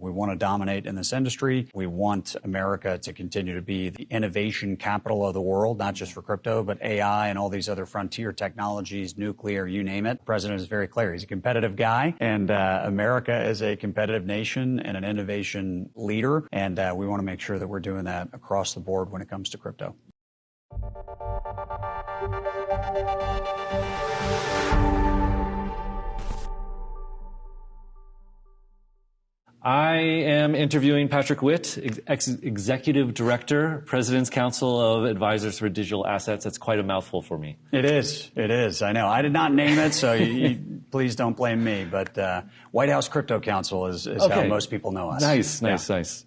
We want to dominate in this industry. We want America to continue to be the innovation capital of the world, not just for crypto, but AI and all these other frontier technologies, nuclear, you name it. The president is very clear. He's a competitive guy, and America is a competitive nation and an innovation leader, and we want to make sure that we're doing that across the board when it comes to crypto. I am interviewing Patrick Witt, Executive Director, President's Council of Advisors for Digital Assets. That's quite a mouthful for me. It is. It is. I know. I did not name it, so please don't blame me. But White House Crypto Council is okay. How most people know us. Nice.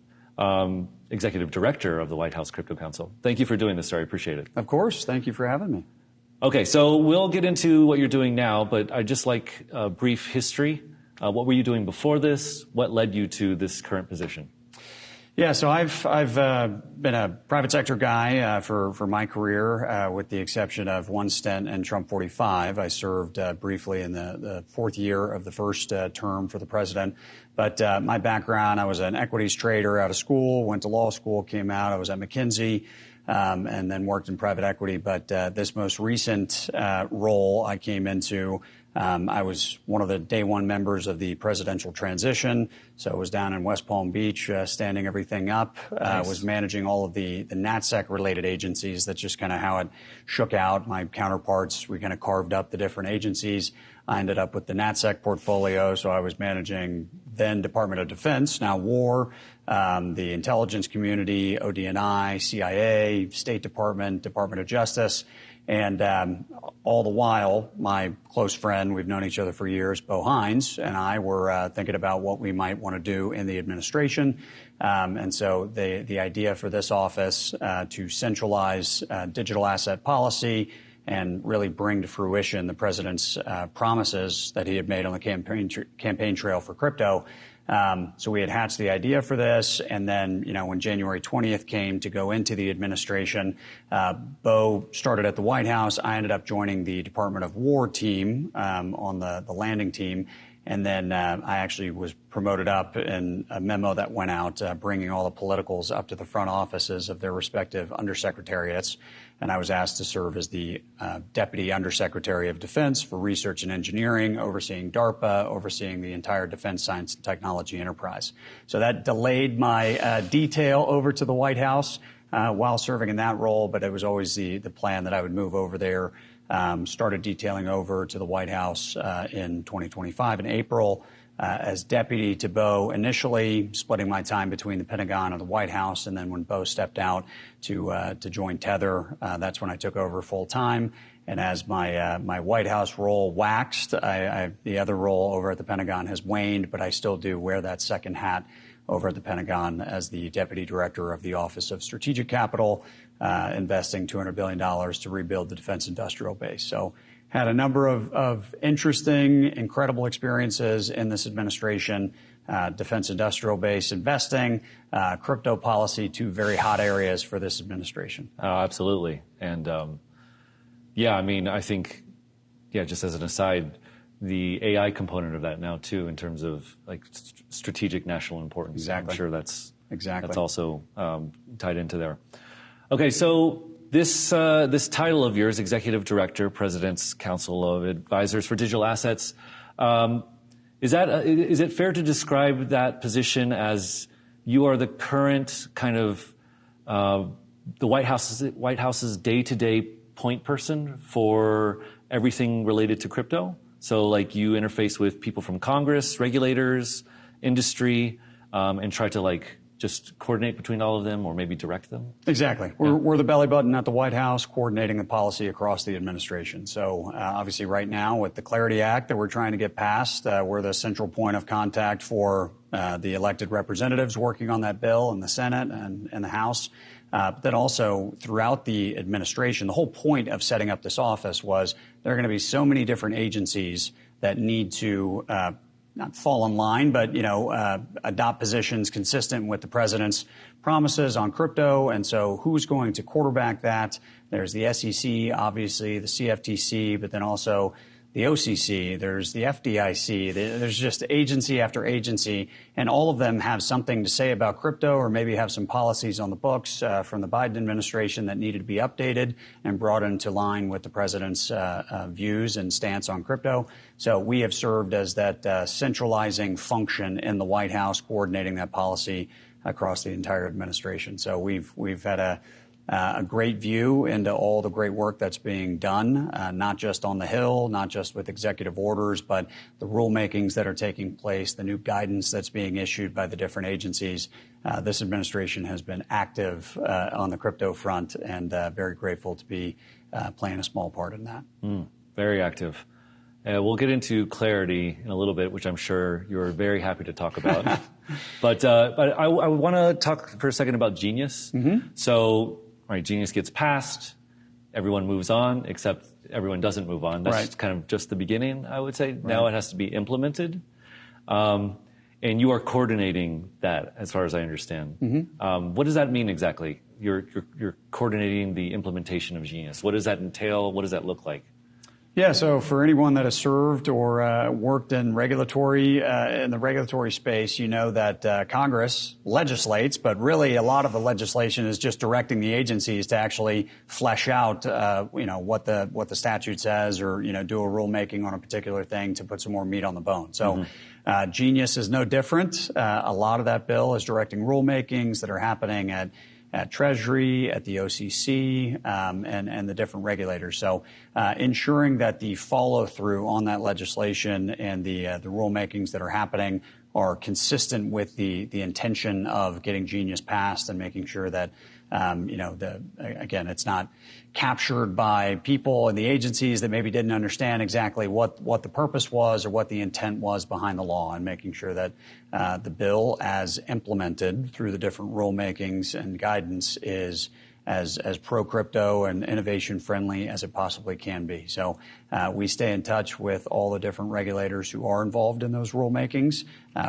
Executive Director of the White House Crypto Council. Thank you for doing this, sir. I appreciate it. Of course. Thank you for having me. Okay, so we'll get into what you're doing now, but I'd just like a brief history. What were you doing before this? What led you to this current position? Yeah, so I've been a private sector guy for my career, with the exception of one stint in Trump 45. I served briefly in the fourth year of the first term for the president. But my background, I was an equities trader out of school, went to law school, came out. I was at McKinsey. And then worked in private equity. But this most recent role I came into, I was one of the day one members of the presidential transition. So I was down in West Palm Beach, standing everything up. Nice. Was managing all of the NatSec-related agencies. That's just kind of how it shook out. My counterparts, we kind of carved up the different agencies. I ended up with the NatSec portfolio, so I was managing then Department of Defense, now War, the intelligence community, ODNI, CIA, State Department, Department of Justice, and all the while, my close friend, we've known each other for years, Bo Hines, and I were thinking about what we might want to do in the administration. And so the idea for this office to centralize digital asset policy and really bring to fruition the president's promises that he had made on the campaign trail for crypto. So we had hatched the idea for this, and then, when January 20th came to go into the administration, Bo started at the White House. I ended up joining the Department of War team on the landing team. And then I actually was promoted up in a memo that went out bringing all the politicals up to the front offices of their respective undersecretariats. And I was asked to serve as the Deputy Undersecretary of Defense for Research and Engineering, overseeing DARPA, overseeing the entire defense science and technology enterprise. So that delayed my detail over to the White House while serving in that role, but it was always the plan that I would move over there. Started detailing over to the White House in 2025 in April as deputy to Bo, initially splitting my time between the Pentagon and the White House. And then when Bo stepped out to join Tether, that's when I took over full time. And as my White House role waxed, the other role over at the Pentagon has waned, but I still do wear that second hat over at the Pentagon as the deputy director of the Office of Strategic Capital, investing $200 billion to rebuild the defense industrial base. So had a number of interesting, incredible experiences in this administration, defense industrial base investing, crypto policy, two very hot areas for this administration. Absolutely. And I think, just as an aside, the AI component of that now too, in terms of like strategic national importance. Exactly. I'm sure that's exactly also tied into there. Okay, so this title of yours, Executive Director, President's Council of Advisors for Digital Assets, is it fair to describe that position as you are the current kind of the White House's day-to-day point person for everything related to crypto? So like you interface with people from Congress, regulators, industry, and try to just coordinate between all of them or maybe direct them? Exactly. We're the belly button at the White House coordinating the policy across the administration. So obviously right now with the Clarity Act that we're trying to get passed, we're the central point of contact for the elected representatives working on that bill in the Senate and the House. But then also throughout the administration, the whole point of setting up this office was there are going to be so many different agencies that need to not fall in line, but, adopt positions consistent with the president's promises on crypto. And so who's going to quarterback that? There's the SEC, obviously, the CFTC, but then also the OCC, there's the FDIC, there's just agency after agency, and all of them have something to say about crypto or maybe have some policies on the books from the Biden administration that needed to be updated and brought into line with the president's views and stance on crypto. So we have served as that centralizing function in the White House, coordinating that policy across the entire administration. So we've had a great view into all the great work that's being done, not just on the Hill, not just with executive orders, but the rulemakings that are taking place, the new guidance that's being issued by the different agencies. This administration has been active on the crypto front, and very grateful to be playing a small part in that. Very active. We'll get into clarity in a little bit, which I'm sure you're very happy to talk about. But I want to talk for a second about Genius. So, right, Genius gets passed, everyone moves on, except everyone doesn't move on. That's kind of just the beginning, I would say. Now it has to be implemented. And you are coordinating that, as far as I understand. What does that mean exactly? You're coordinating the implementation of Genius. What does that entail? What does that look like? Yeah, so for anyone that has served or worked in the regulatory space, you know that Congress legislates, but really a lot of the legislation is just directing the agencies to actually flesh out, what the statute says, or do a rulemaking on a particular thing to put some more meat on the bone. So Genius is no different. A lot of that bill is directing rulemakings that are happening at Treasury, at the OCC, and the different regulators. So ensuring that the follow-through on that legislation and the rulemakings that are happening are consistent with the intention of getting Genius passed and making sure that, again, it's not captured by people in the agencies that maybe didn't understand exactly what the purpose was or what the intent was behind the law, and making sure that the bill, as implemented through the different rulemakings and guidance, is as pro-crypto and innovation-friendly as it possibly can be. So we stay in touch with all the different regulators who are involved in those rulemakings.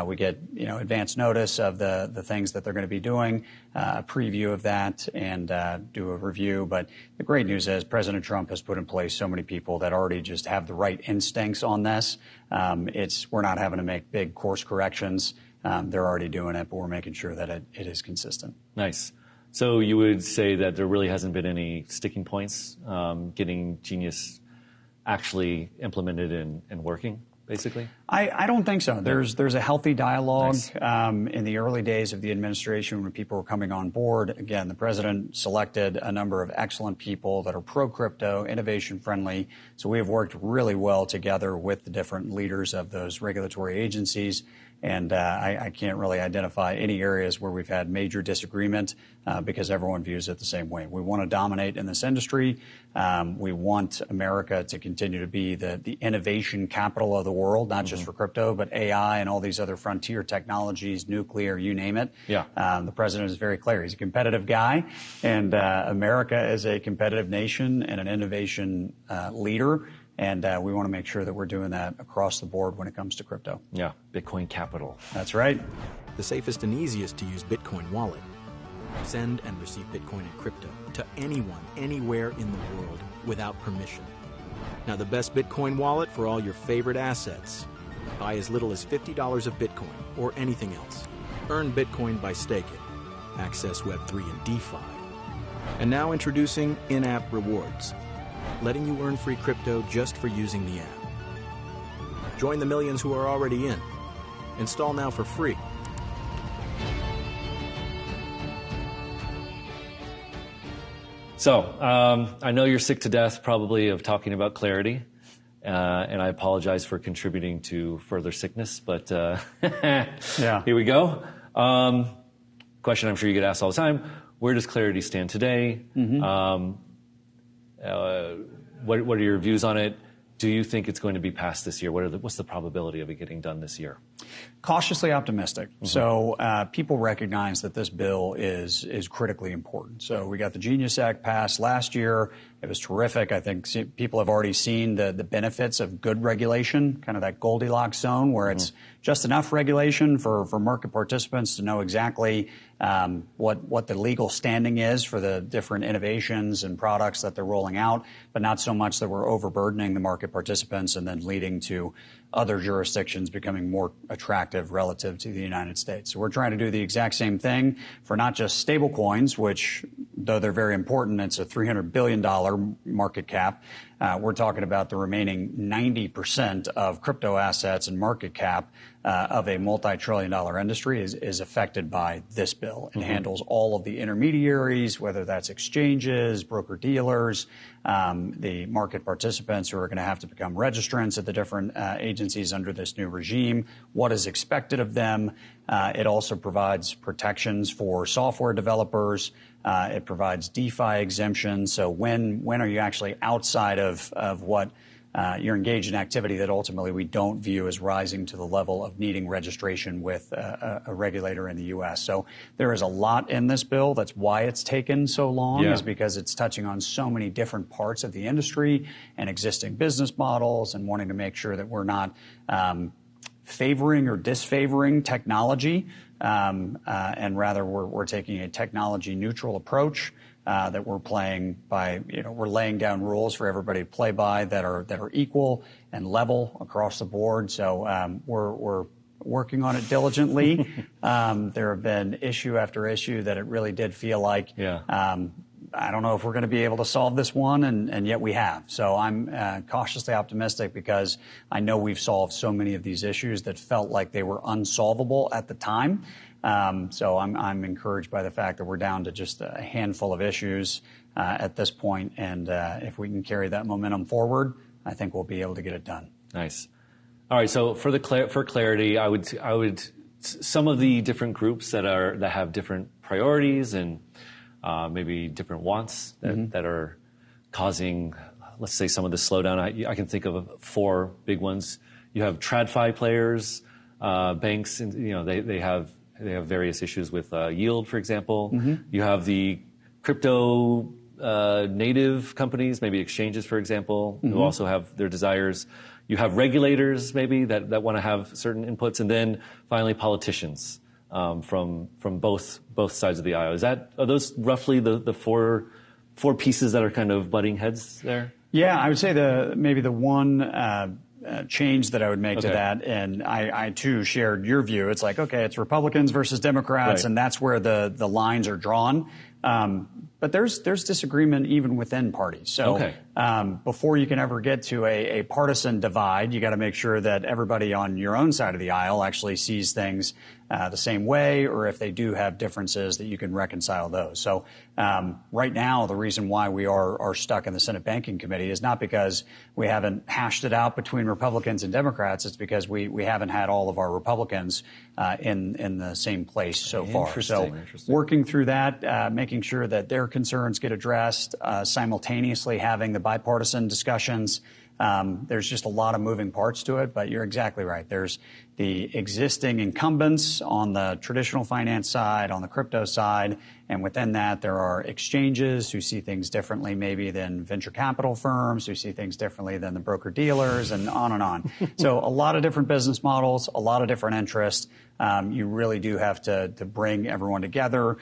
We get advance notice of the things that they're going to be doing, a preview of that, and do a review. But the great news is President Trump has put in place so many people that already just have the right instincts on this. We're not having to make big course corrections. They're already doing it, but we're making sure that it is consistent. Nice. So you would say that there really hasn't been any sticking points getting Genius actually implemented and working, basically? I don't think so. There's a healthy dialogue. Nice. In the early days of the administration, when people were coming on board. Again, the president selected a number of excellent people that are pro-crypto, innovation-friendly. So we have worked really well together with the different leaders of those regulatory agencies. And I can't really identify any areas where we've had major disagreement because everyone views it the same way. We want to dominate in this industry. We want America to continue to be the innovation capital of the world, not just for crypto, but AI and all these other frontier technologies, nuclear, you name it. Yeah. The president is very clear. He's a competitive guy, and America is a competitive nation and an innovation leader. And we want to make sure that we're doing that across the board when it comes to crypto. Yeah, Bitcoin capital. That's right. The safest and easiest to use Bitcoin wallet. Send and receive Bitcoin and crypto to anyone, anywhere in the world without permission. Now, the best Bitcoin wallet for all your favorite assets. Buy as little as $50 of Bitcoin or anything else. Earn Bitcoin by staking. Access Web3 and DeFi. And now introducing in-app rewards, letting you earn free crypto just for using the app. Join the millions who are already in. Install now for free. So I know you're sick to death probably of talking about clarity, and I apologize for contributing to further sickness, but yeah. Here we go. Question I'm sure you get asked all the time: where does clarity stand today? What are your views on it? Do you think it's going to be passed this year? What's the probability of it getting done this year? Cautiously optimistic. Mm-hmm. So people recognize that this bill is critically important. So we got the Genius Act passed last year. It was terrific. I think people have already seen the benefits of good regulation, kind of that Goldilocks zone where it's just enough regulation for market participants to know exactly what the legal standing is for the different innovations and products that they're rolling out, but not so much that we're overburdening the market participants and then leading to other jurisdictions becoming more attractive relative to the United States. So we're trying to do the exact same thing for not just stable coins, which, though they're very important, it's a $300 billion market cap. We're talking about the remaining 90% of crypto assets and market cap of a multi-trillion-dollar industry is affected by this bill. It handles all of the intermediaries, whether that's exchanges, broker-dealers, the market participants who are going to have to become registrants at the different agencies under this new regime, what is expected of them. It also provides protections for software developers. It provides DeFi exemptions. So when are you actually outside of what you're engaged in activity that ultimately we don't view as rising to the level of needing registration with a regulator in the U.S. So there is a lot in this bill. That's why it's taken so long, is because it's touching on so many different parts of the industry and existing business models and wanting to make sure that we're not favoring or disfavoring technology, and rather we're taking a technology neutral approach. That we're playing by, we're laying down rules for everybody to play by that are equal and level across the board. So we're working on it diligently. There have been issue after issue that it really did feel like, I don't know if we're going to be able to solve this one, and yet we have. So I'm cautiously optimistic because I know we've solved so many of these issues that felt like they were unsolvable at the time. So I'm encouraged by the fact that we're down to just a handful of issues at this point, and if we can carry that momentum forward, I think we'll be able to get it done. Nice. All right. So for clarity, I would some of the different groups that have different priorities and maybe different wants that are causing, let's say, some of the slowdown. I can think of 4 big ones. You have TradFi players, banks, and they have various issues with yield, for example. You have the crypto native companies, maybe exchanges, for example, who also have their desires. You have regulators, maybe, that want to have certain inputs. And then finally, politicians from both sides of the aisle. Are those roughly the four pieces that are kind of butting heads there? Yeah, I would say maybe the one change that I would make to that, and I too shared your view. It's like, okay, it's Republicans versus Democrats, and that's where the lines are drawn. But there's disagreement even within parties. So before you can ever get to a partisan divide, you got to make sure that everybody on your own side of the aisle actually sees things the same way, or if they do have differences, that you can reconcile those. So right now, the reason why we are stuck in the Senate Banking Committee is not because we haven't hashed it out between Republicans and Democrats. It's because we haven't had all of our Republicans in the same place so far. So working through that, making sure that their concerns get addressed, simultaneously having the bipartisan discussions. There's just a lot of moving parts to it, but you're exactly right. There's the existing incumbents on the traditional finance side, on the crypto side, and within that there are exchanges who see things differently maybe than venture capital firms, who see things differently than the broker-dealers, and on and on. So a lot of different business models, a lot of different interests. You really do have to bring everyone together,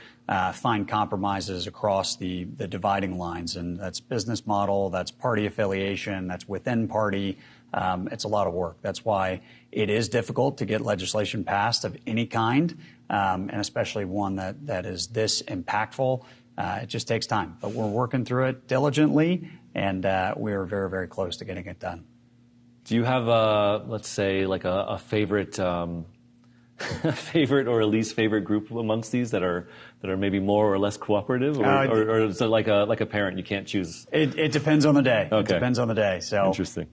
find compromises across the dividing lines, and that's business model, that's party affiliation, that's within party. It's a lot of work. That's why it is difficult to get legislation passed of any kind, and especially one that is this impactful. It just takes time, but we're working through it diligently, and we're very, very close to getting it done. Do you have let's say, like a favorite favorite or a least favorite group amongst these that are maybe more or less cooperative, or is it like a parent, you can't choose? It depends on the day. Okay. It depends on the day. So interesting.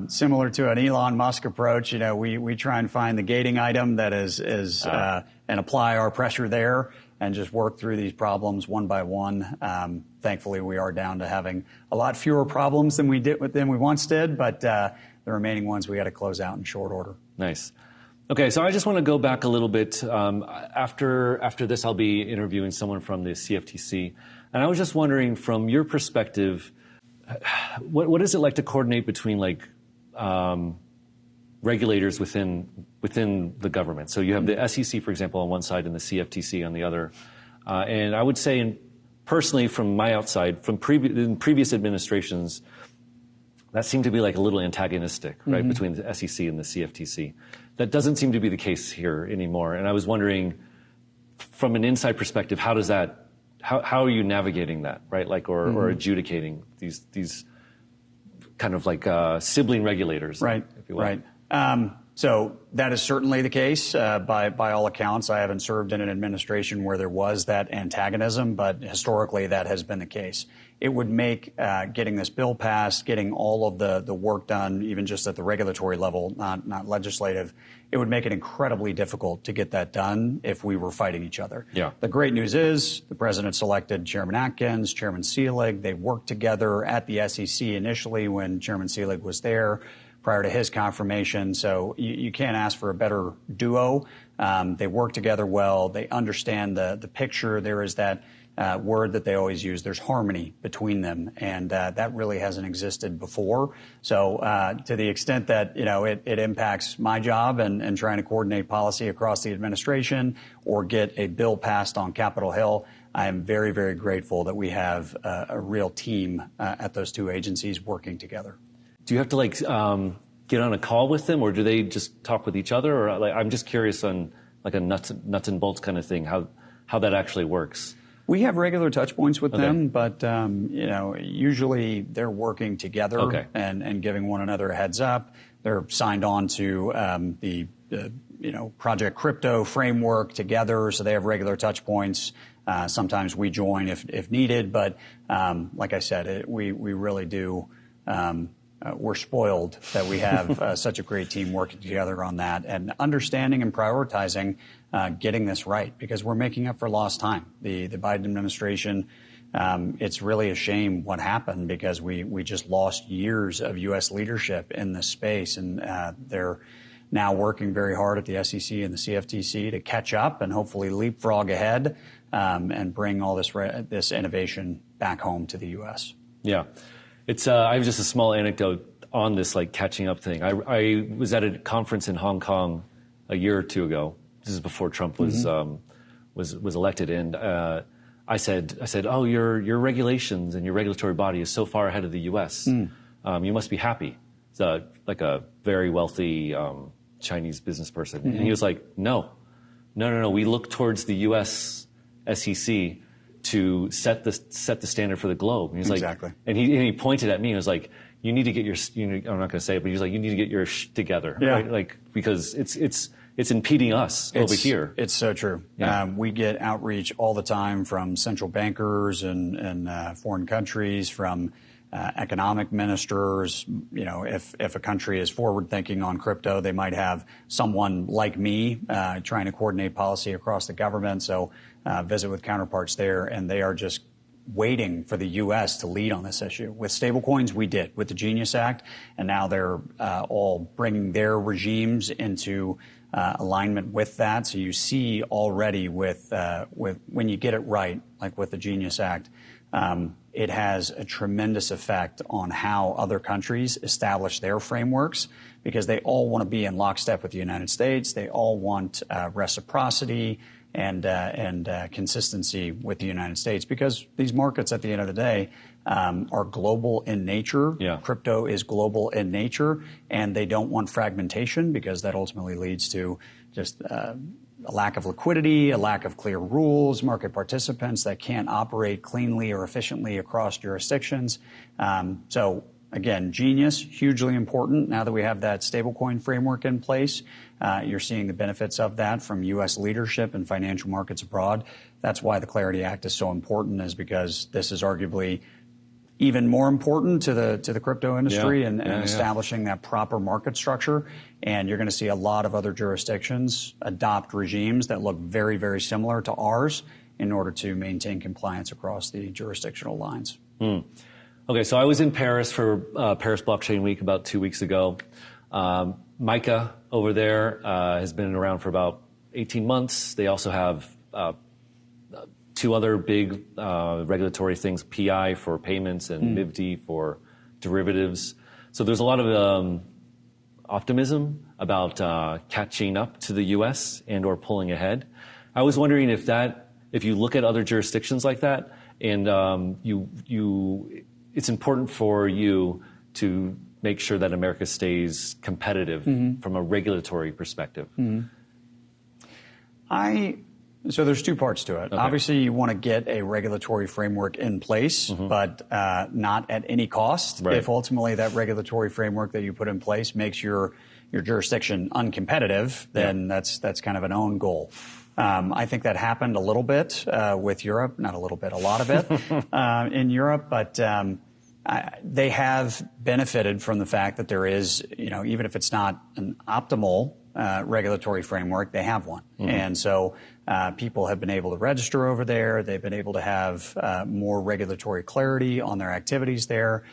Similar to an Elon Musk approach, we try and find the gating item that is and apply our pressure there and just work through these problems one by one. Thankfully, we are down to having a lot fewer problems than we once did, but the remaining ones we got to close out in short order. Nice. Okay, so I just want to go back a little bit. After this, I'll be interviewing someone from the CFTC, and I was just wondering, from your perspective, what is it like to coordinate between like regulators within the government? So you have the SEC, for example, on one side, and the CFTC on the other. And I would say, personally, from my outside, in previous administrations, that seemed to be like a little antagonistic, right, between the SEC and the CFTC. That doesn't seem to be the case here anymore. And I was wondering, from an inside perspective, how are you navigating that, right? Like, or adjudicating these kind of like sibling regulators, right? If you will. Right. So that is certainly the case. By all accounts, I haven't served in an administration where there was that antagonism, but historically that has been the case. It would make getting this bill passed, getting all of the work done, even just at the regulatory level, not legislative, it would make it incredibly difficult to get that done if we were fighting each other. Yeah. The great news is the president selected Chairman Atkins, Chairman Seelig. They worked together at the SEC initially when Chairman Seelig was there, prior to his confirmation. So you can't ask for a better duo. They work together well. They understand the picture. There is that word that they always use. There's harmony between them, and that really hasn't existed before. So to the extent that it impacts my job and trying to coordinate policy across the administration or get a bill passed on Capitol Hill, I am very, very grateful that we have a real team at those two agencies working together. Do you have to get on a call with them, or do they just talk with each other? Or I'm just curious on like a nuts and bolts kind of thing, how that actually works. We have regular touch points with them, but usually they're working together and giving one another a heads up. They're signed on to the Project Crypto framework together, so they have regular touch points. Sometimes we join if needed, but like I said, we really do. We're spoiled that we have such a great team working together on that and understanding and prioritizing getting this right, because we're making up for lost time. The Biden administration, it's really a shame what happened, because we just lost years of U.S. leadership in this space, and they're now working very hard at the SEC and the CFTC to catch up and hopefully leapfrog ahead and bring all this innovation back home to the U.S. Yeah. I have just a small anecdote on this catching up thing. I was at a conference in Hong Kong a year or two ago. This is before Trump was elected, and I said, oh, your regulations and your regulatory body is so far ahead of the U.S. You must be happy. It's like a very wealthy Chinese business person, and he was like, no. We look towards the U.S. SEC to set the standard for the globe. And he's exactly. Like, and he pointed at me and was like, you need to get your, I'm not going to say it, but he's like, you need to get your together, right? Because it's impeding us over here. It's so true. Yeah. We get outreach all the time from central bankers and foreign countries, from economic ministers. If a country is forward thinking on crypto, they might have someone like me trying to coordinate policy across the government. So visit with counterparts there, and they are just waiting for the U.S. to lead on this issue. With stablecoins, we did with the Genius Act, and now they're all bringing their regimes into alignment with that. So you see already with when you get it right, like with the Genius Act, it has a tremendous effect on how other countries establish their frameworks, because they all want to be in lockstep with the United States. They all want reciprocity and consistency with the United States, because these markets at the end of the day are global in nature. Yeah. Crypto is global in nature, and they don't want fragmentation, because that ultimately leads to just a lack of liquidity, a lack of clear rules, market participants that can't operate cleanly or efficiently across jurisdictions. So again, Genius, hugely important. Now that we have that stablecoin framework in place, you're seeing the benefits of that from U.S. leadership and financial markets abroad. That's why the Clarity Act is so important, is because this is arguably even more important to the crypto industry and establishing that proper market structure. And you're going to see a lot of other jurisdictions adopt regimes that look very, very similar to ours in order to maintain compliance across the jurisdictional lines. Okay, so I was in Paris for Paris Blockchain Week about 2 weeks ago. MICA over there has been around for about 18 months. They also have two other big regulatory things, PI for payments and MIVD for derivatives. So there's a lot of optimism about catching up to the U.S. and or pulling ahead. I was wondering if you look at other jurisdictions like that, and it's important for you to make sure that America stays competitive from a regulatory perspective. So there's two parts to it. Okay. Obviously, you want to get a regulatory framework in place, but not at any cost. Right. If ultimately that regulatory framework that you put in place makes your jurisdiction uncompetitive, then that's kind of an own goal. I think that happened a little bit with Europe, not a little bit, a lot of it in Europe, but they have benefited from the fact that there is, even if it's not an optimal regulatory framework, they have one. And so people have been able to register over there. They've been able to have more regulatory clarity on their activities there.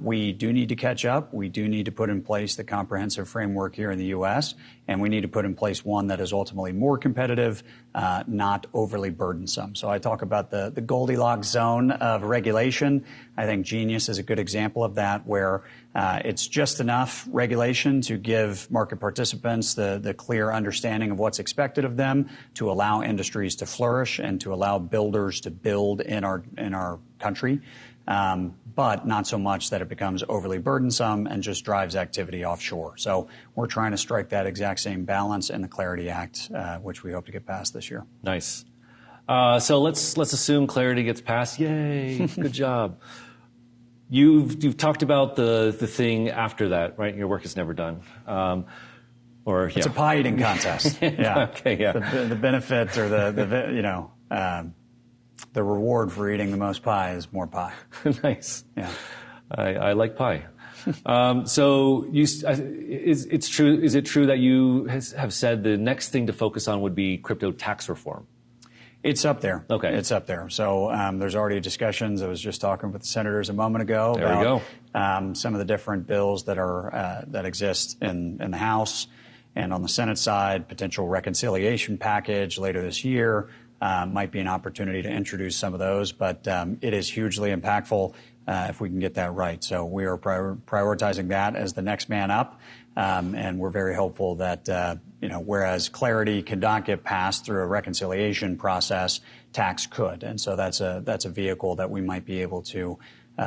We do need to catch up. We do need to put in place the comprehensive framework here in the U.S., and we need to put in place one that is ultimately more competitive, not overly burdensome. So I talk about the Goldilocks zone of regulation. I think Genius is a good example of that, where it's just enough regulation to give market participants the clear understanding of what's expected of them, to allow industries to flourish and to allow builders to build in our country, but not so much that it becomes overly burdensome and just drives activity offshore. So we're trying to strike that exact same balance in the Clarity Act, which we hope to get passed this year. Nice. So let's assume Clarity gets passed. Yay! Good job. You've talked about the thing after that, right? Your work is never done. It's a pie eating contest. Yeah. Okay. Yeah. The benefit or the reward for eating the most pie is more pie. Nice. Yeah. I like pie. So is it true that you have said the next thing to focus on would be crypto tax reform? It's up there. Okay. It's up there. So there's already discussions. I was just talking with the senators a moment ago about some of the different bills that exist in the House and on the Senate side. Potential reconciliation package later this year might be an opportunity to introduce some of those, but it is hugely impactful if we can get that right. So we are prioritizing that as the next man up, and we're very hopeful that whereas Clarity could not get passed through a reconciliation process, tax could, and so that's a vehicle that we might be able to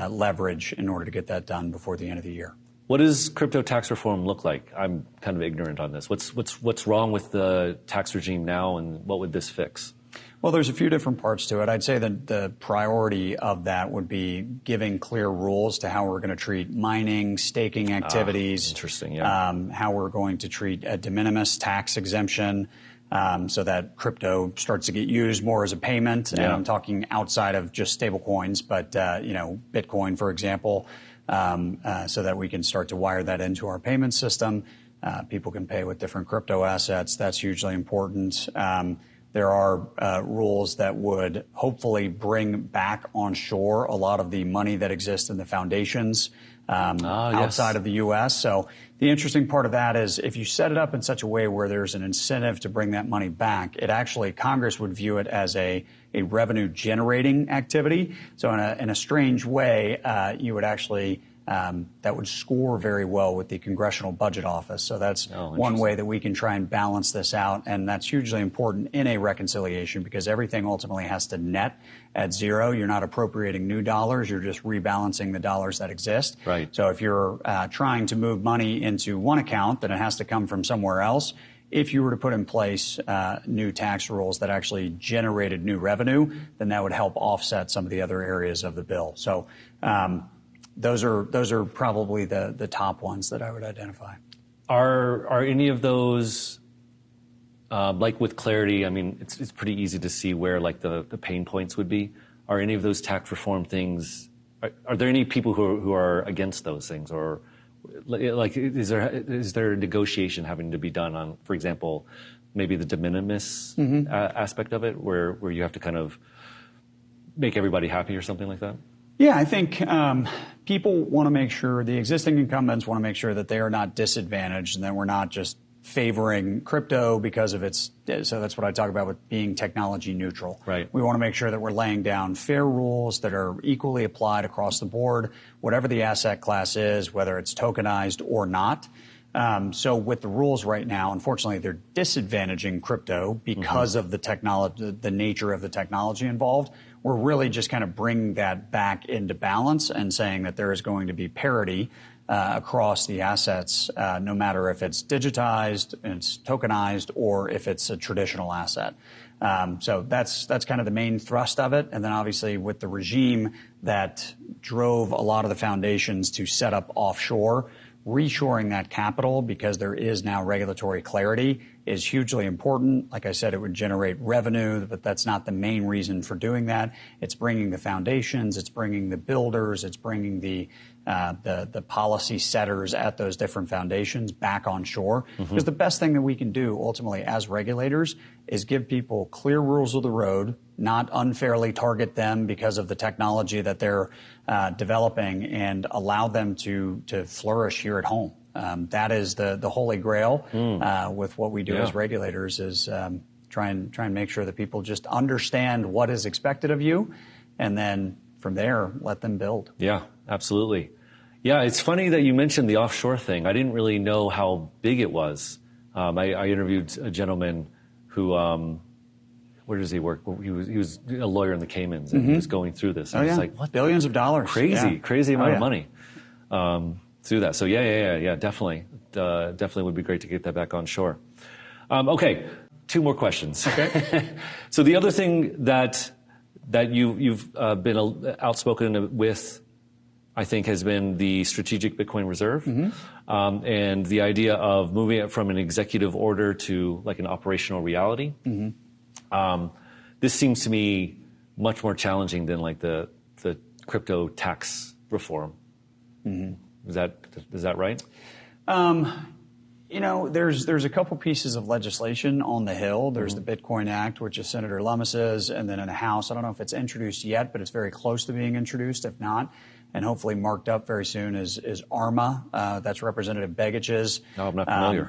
leverage in order to get that done before the end of the year. What does crypto tax reform look like? I'm kind of ignorant on this. What's wrong with the tax regime now, and what would this fix? Well, there's a few different parts to it. I'd say that the priority of that would be giving clear rules to how we're going to treat mining, staking activities. Interesting, yeah. How we're going to treat a de minimis tax exemption, so that crypto starts to get used more as a payment. Yeah. And I'm talking outside of just stable coins, but Bitcoin, for example, so that we can start to wire that into our payment system. People can pay with different crypto assets. That's hugely important. There are rules that would hopefully bring back onshore a lot of the money that exists in the foundations outside of the U.S. So the interesting part of that is if you set it up in such a way where there's an incentive to bring that money back, Congress would view it as a revenue generating activity. So in a strange way, you would actually that would score very well with the Congressional Budget Office. So that's one way that we can try and balance this out. And that's hugely important in a reconciliation because everything ultimately has to net at zero. You're not appropriating new dollars. You're just rebalancing the dollars that exist. Right. So if you're trying to move money into one account, then it has to come from somewhere else. If you were to put in place new tax rules that actually generated new revenue, then that would help offset some of the other areas of the bill. So those are probably the top ones that I would identify. Are any of those like with Clarity? I mean, it's pretty easy to see where like the pain points would be. Are any of those tax reform things? Are there any people who are against those things, or like is there a negotiation having to be done on, for example, maybe the de minimis aspect of it, where you have to kind of make everybody happy or something like that? Yeah, I think people want to make sure, the existing incumbents want to make sure that they are not disadvantaged and that we're not just favoring crypto because of its, so that's what I talk about with being technology neutral. Right. We want to make sure that we're laying down fair rules that are equally applied across the board, whatever the asset class is, whether it's tokenized or not. So with the rules right now, unfortunately, they're disadvantaging crypto because of the technology, the nature of the technology involved. We're really just kind of bringing that back into balance and saying that there is going to be parity across the assets, no matter if it's digitized, it's tokenized, or if it's a traditional asset. So that's kind of the main thrust of it. And then obviously with the regime that drove a lot of the foundations to set up offshore, reshoring that capital, because there is now regulatory clarity, is hugely important. Like I said, it would generate revenue, but that's not the main reason for doing that. It's bringing the foundations, it's bringing the builders, it's bringing the policy setters at those different foundations back on shore. Because the best thing that we can do ultimately as regulators is give people clear rules of the road, not unfairly target them because of the technology that they're developing, and allow them to flourish here at home. That is the holy grail with what we do as regulators, is try and make sure that people just understand what is expected of you, and then from there let them build. Yeah, absolutely. Yeah, it's funny that you mentioned the offshore thing. I didn't really know how big it was. I interviewed a gentleman who, where does he work? He was a lawyer in the Caymans, and he was going through this. And it's like, what? Billions of dollars. Crazy amount of money through that. So yeah, definitely. Definitely would be great to get that back on shore. Okay, 2 more questions. Okay. So the other thing that you've been outspoken with, I think, has been the strategic Bitcoin reserve, and the idea of moving it from an executive order to like an operational reality. This seems to me much more challenging than like the crypto tax reform. Is that right? You know, there's a couple pieces of legislation on the Hill. There's the Bitcoin Act, which is Senator Lummis's, and then in the House, I don't know if it's introduced yet, but it's very close to being introduced, if not, and hopefully marked up very soon, is ARMA. That's Representative Begic's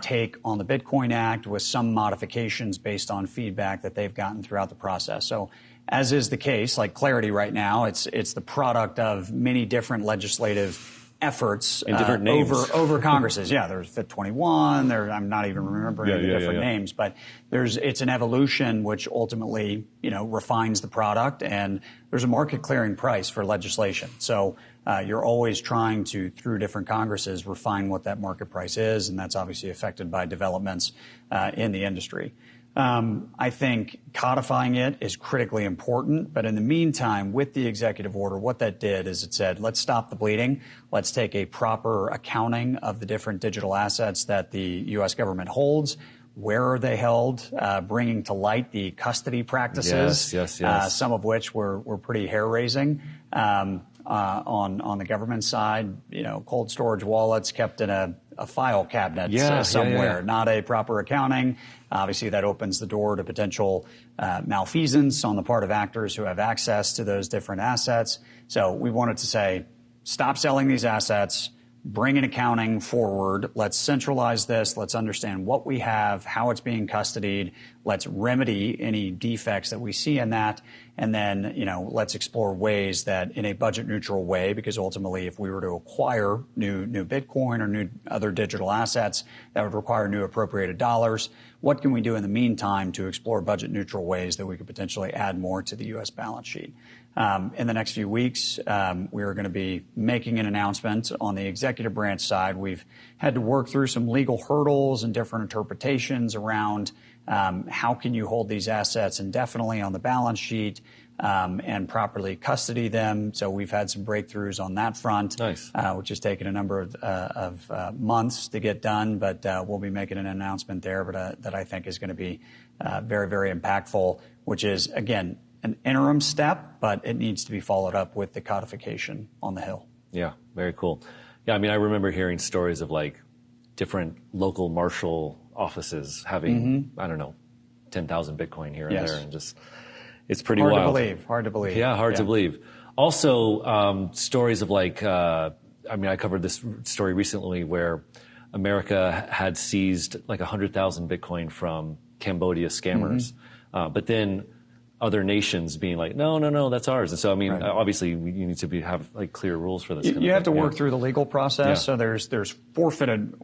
take on the Bitcoin Act, with some modifications based on feedback that they've gotten throughout the process. So, as is the case, like Clarity right now, it's the product of many different legislative efforts in different names over Congresses. Yeah, there's FIT 21. I'm not even remembering the different names, but it's an evolution which ultimately, refines the product, and there's a market clearing price for legislation. So you're always trying to, through different Congresses, refine what that market price is, and that's obviously affected by developments in the industry. I think codifying it is critically important, but in the meantime, with the executive order, what that did is it said, let's stop the bleeding. Let's take a proper accounting of the different digital assets that the U.S. government holds. Where are they held? Bringing to light the custody practices, yes. Some of which were pretty hair-raising. On the government side, cold storage wallets kept in a file cabinet somewhere, not a proper accounting. Obviously, that opens the door to potential malfeasance on the part of actors who have access to those different assets. So we wanted to say, stop selling these assets, bring an accounting forward. Let's centralize this. Let's understand what we have, how it's being custodied. Let's remedy any defects that we see in that. And then, let's explore ways that in a budget neutral way, because ultimately if we were to acquire new Bitcoin or new other digital assets, that would require new appropriated dollars. What can we do in the meantime to explore budget neutral ways that we could potentially add more to the U.S. balance sheet? In the next few weeks, we are going to be making an announcement on the executive branch side. We've had to work through some legal hurdles and different interpretations around how can you hold these assets indefinitely on the balance sheet and properly custody them. So we've had some breakthroughs on that front, which has taken a number of months to get done. But we'll be making an announcement there, that I think is going to be very, very impactful, which is, again, an interim step, but it needs to be followed up with the codification on the Hill. Yeah, very cool. Yeah, I mean, I remember hearing stories of like different local marshal offices having, 10,000 Bitcoin here and there, and just, it's pretty wild. Hard to believe. Yeah, hard to believe. Also, stories of like, I covered this story recently where America had seized like 100,000 Bitcoin from Cambodia scammers, but then other nations being like, no, that's ours. And so, obviously, you need to have like clear rules for this. You have to work through the legal process. Yeah. So there's forfeited,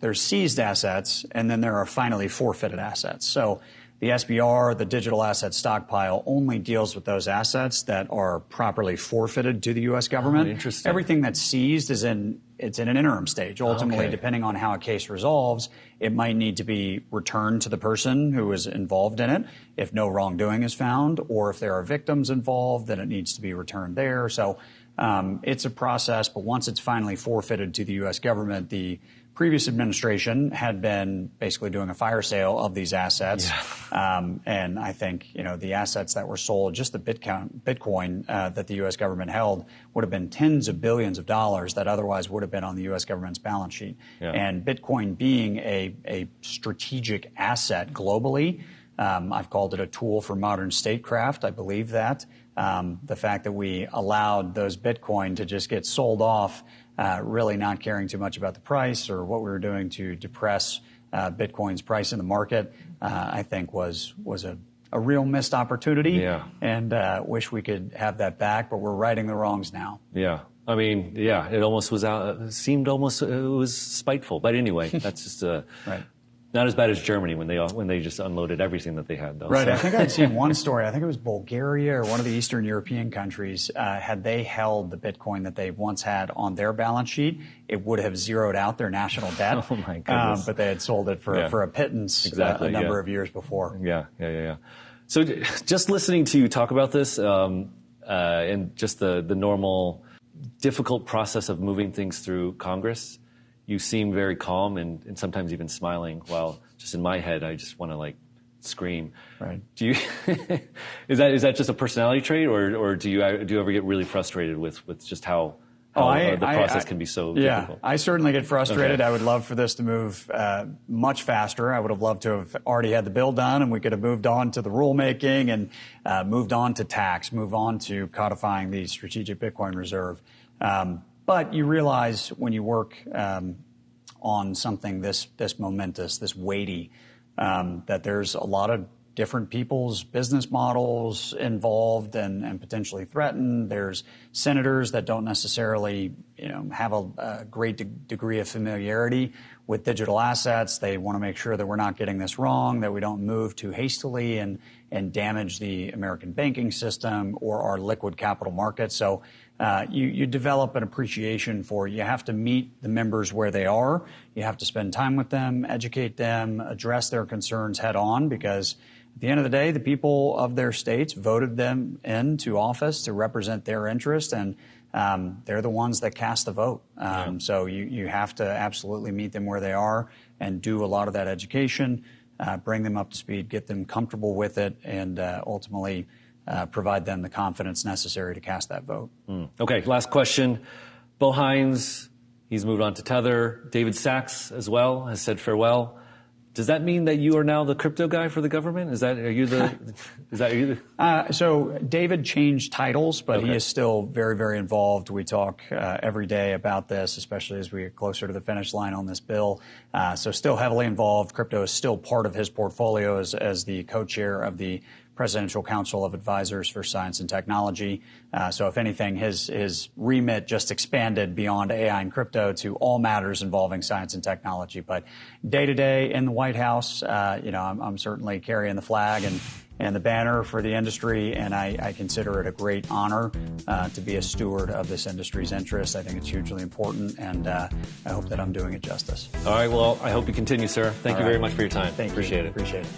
there's seized assets, and then there are finally forfeited assets. So the SBR, the digital asset stockpile, only deals with those assets that are properly forfeited to the U.S. government. Oh, interesting. Everything that's seized is in an interim stage. Ultimately, depending on how a case resolves, it might need to be returned to the person who was involved in it if no wrongdoing is found, or if there are victims involved, then it needs to be returned there. So it's a process, but once it's finally forfeited to the U.S. government, the previous administration had been basically doing a fire sale of these assets. Yeah. And I think, the assets that were sold, just the Bitcoin that the U.S. government held would have been tens of billions of dollars that otherwise would have been on the U.S. government's balance sheet. Yeah. And Bitcoin being a strategic asset globally, I've called it a tool for modern statecraft. I believe that. The fact that we allowed those Bitcoin to just get sold off, really not caring too much about the price or what we were doing to depress Bitcoin's price in the market, I think was a real missed opportunity. Yeah. And wish we could have that back, but we're righting the wrongs now. Yeah. It almost was it was spiteful. But anyway, that's just right. Not as bad as Germany when they just unloaded everything that they had, though. Right. So. I think I'd seen one story. I think it was Bulgaria or one of the Eastern European countries. Had they held the Bitcoin that they once had on their balance sheet, it would have zeroed out their national debt. Oh my goodness! But they had sold it for a pittance a number of years before. Yeah. So just listening to you talk about this and just the normal difficult process of moving things through Congress. You seem very calm and sometimes even smiling, while just in my head, I just want to scream. Right. Do you is that just a personality trait, or do you ever get really frustrated with just how the process can be so difficult? I certainly get frustrated. Okay. I would love for this to move much faster. I would have loved to have already had the bill done, and we could have moved on to the rulemaking and moved on to tax, move on to codifying the strategic Bitcoin reserve. But you realize when you work on something this momentous, this weighty, that there's a lot of different people's business models involved and potentially threatened. There's senators that don't necessarily, have a great degree of familiarity with digital assets. They want to make sure that we're not getting this wrong, that we don't move too hastily and damage the American banking system or our liquid capital markets. So you develop an appreciation for, you have to meet the members where they are. You have to spend time with them, educate them, address their concerns head on, because at the end of the day, the people of their states voted them into office to represent their interest, and they're the ones that cast the vote. So you have to absolutely meet them where they are and do a lot of that education, bring them up to speed, get them comfortable with it, and ultimately provide them the confidence necessary to cast that vote. Okay, last question. Bo Hines, he's moved on to Tether. David Sachs as well has said farewell. Does that mean that you are now the crypto guy for the government? Are you the? So David changed titles, but he is still very, very involved. We talk every day about this, especially as we get closer to the finish line on this bill. So still heavily involved. Crypto is still part of his portfolio as the co-chair of the Presidential Council of Advisors for Science and Technology. So if anything, his remit just expanded beyond AI and crypto to all matters involving science and technology. But day to day in the White House, I'm certainly carrying the flag and the banner for the industry, and I consider it a great honor to be a steward of this industry's interests. I think it's hugely important, and I hope that I'm doing it justice. All right, well, I hope you continue, sir. Thank you very much for your time. Thank you. Appreciate it. Appreciate it.